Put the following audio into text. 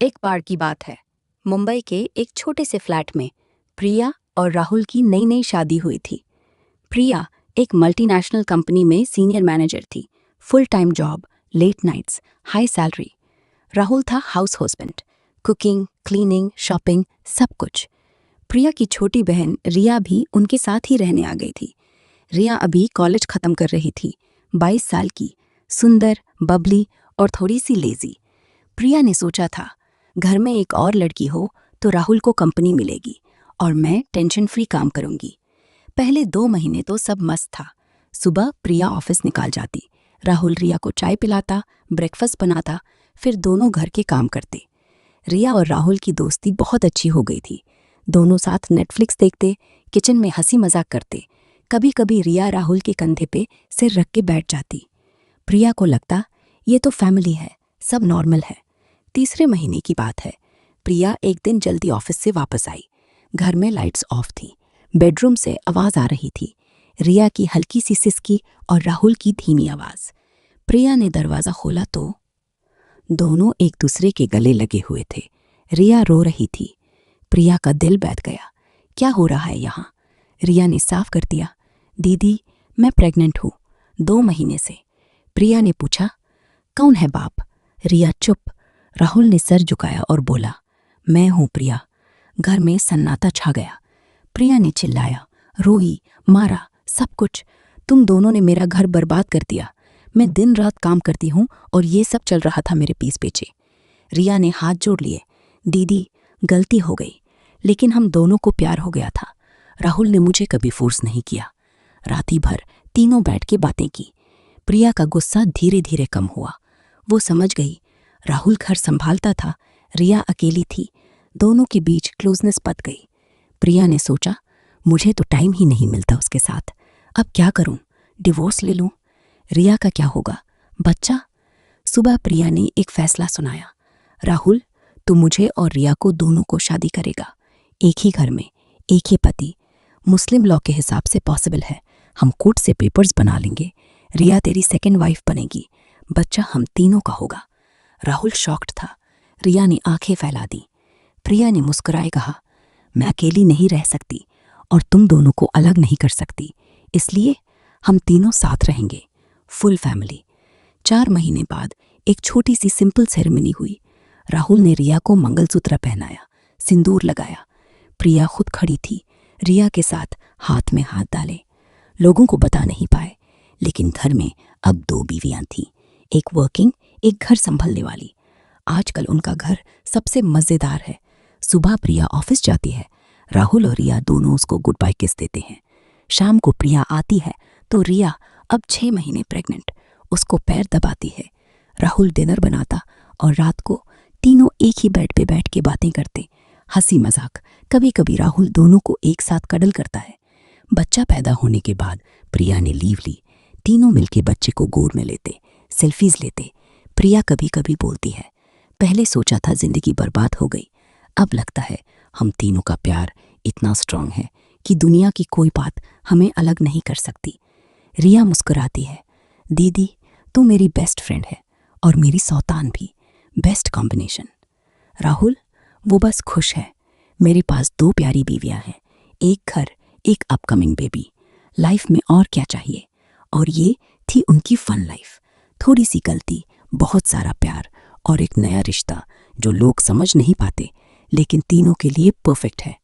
एक बार की बात है। मुंबई के एक छोटे से फ्लैट में प्रिया और राहुल की नई नई शादी हुई थी। प्रिया एक मल्टीनेशनल कंपनी में सीनियर मैनेजर थी। Full time job, late nights, high salary. Rahul था house husband, cooking, cleaning, shopping, सब कुछ। प्रिया की छोटी बहन रिया भी उनके साथ ही रहने आ गई थी। रिया अभी कॉलेज खत्म कर रही थी, 22 साल की, सुंदर, बबली और थोड़ी सी लेजी। प्रिया ने सोचा था, घर में एक और लड़की हो तो राहुल को कंपनी मिलेगी और मैं टेंशन फ्री काम करूंगी। पहले 2 महीने तो सब मस्त था। सुबह प्रिया ऑफिस निकाल जाती, राहुल रिया को चाय पिलाता, ब्रेकफास्ट बनाता, फिर दोनों घर के काम करते। रिया और राहुल की दोस्ती बहुत अच्छी हो गई थी। दोनों साथ नेटफ्लिक्स देखते, किचन में हंसी मजाक करते। कभी कभी रिया राहुल के कंधे पे सिर रख के बैठ जाती। प्रिया को लगता, ये तो फैमिली है, सब नॉर्मल है। तीसरे महीने की बात है। प्रिया एक दिन जल्दी ऑफिस से वापस आई। घर में लाइट्स ऑफ थी। बेडरूम से आवाज आ रही थी, रिया की हल्की सी सिसकी और राहुल की धीमी आवाज। प्रिया ने दरवाजा खोला तो दोनों एक दूसरे के गले लगे हुए थे। रिया रो रही थी। प्रिया का दिल बैठ गया। क्या हो रहा है यहाँ? रिया ने साफ कर दिया, दीदी मैं प्रेग्नेंट हूँ, 2 महीने से। प्रिया ने पूछा, कौन है बाप? रिया चुप। राहुल ने सर झुकाया और बोला, मैं हूं प्रिया। घर में सन्नाटा छा गया। प्रिया ने चिल्लाया, रोई, मारा, सब कुछ। तुम दोनों ने मेरा घर बर्बाद कर दिया। मैं दिन रात काम करती हूं और ये सब चल रहा था मेरे पीछ पीछे। रिया ने हाथ जोड़ लिए, दीदी गलती हो गई, लेकिन हम दोनों को प्यार हो गया था। राहुल ने मुझे कभी फोर्स नहीं किया। राती भर तीनों बैठ के बातें की। प्रिया का गुस्सा धीरे धीरे कम हुआ। वो समझ गई, राहुल घर संभालता था, रिया अकेली थी। दोनों के बीच क्लोजनेस पत गई। प्रिया ने सोचा, मुझे तो टाइम ही नहीं मिलता उसके साथ। अब क्या करूं? डिवोर्स ले लूं? रिया का क्या होगा? बच्चा? सुबह प्रिया ने एक फैसला सुनाया, राहुल तू मुझे और रिया को दोनों को शादी करेगा, एक ही घर में, एक ही पति। मुस्लिम लॉ के हिसाब से पॉसिबल है। हम कोर्ट से पेपर्स बना लेंगे। रिया तेरी सेकंड वाइफ बनेगी। बच्चा हम तीनों का होगा। राहुल शॉक्ड था। रिया ने आंखें फैला दी। प्रिया ने मुस्कुराए कहा, मैं अकेली नहीं रह सकती और तुम दोनों को अलग नहीं कर सकती, इसलिए हम तीनों साथ रहेंगे, फुल फैमिली। 4 महीने बाद एक छोटी सी सिंपल सेरेमनी हुई। राहुल ने रिया को मंगलसूत्र पहनाया, सिंदूर लगाया। प्रिया खुद खड़ी थी, रिया के साथ हाथ में हाथ डाले। लोगों को बता नहीं पाए, लेकिन घर में अब 2 बीवियां थीं, एक वर्किंग, एक घर संभलने वाली। आजकल उनका घर सबसे मजेदार है। सुबह प्रिया ऑफिस जाती है, राहुल और रिया दोनों उसको गुड बाय किस देते हैं। शाम को प्रिया आती है तो रिया अब 6 महीने प्रेग्नेंट उसको पैर दबाती है। राहुल डिनर बनाता और रात को तीनों एक ही बेड पे बैठ के बातें करते, हंसी मजाक। कभी कभी राहुल दोनों को एक साथ कडल करता है। बच्चा पैदा होने के बाद प्रिया ने लीव ली। तीनों मिलके बच्चे को गोद में लेते, सेल्फीज लेते। प्रिया कभी कभी बोलती है, पहले सोचा था जिंदगी बर्बाद हो गई, अब लगता है हम तीनों का प्यार इतना स्ट्रांग है कि दुनिया की कोई बात हमें अलग नहीं कर सकती। रिया मुस्कुराती है, दीदी तू मेरी बेस्ट फ्रेंड है और मेरी सौतान भी, बेस्ट कॉम्बिनेशन। राहुल वो बस खुश है। मेरे पास 2 प्यारी बीवियां हैं, एक घर, एक अपकमिंग बेबी। लाइफ में और क्या चाहिए? और ये थी उनकी फन लाइफ। थोड़ी सी गलती, बहुत सारा प्यार और एक नया रिश्ता जो लोग समझ नहीं पाते, लेकिन तीनों के लिए परफेक्ट है।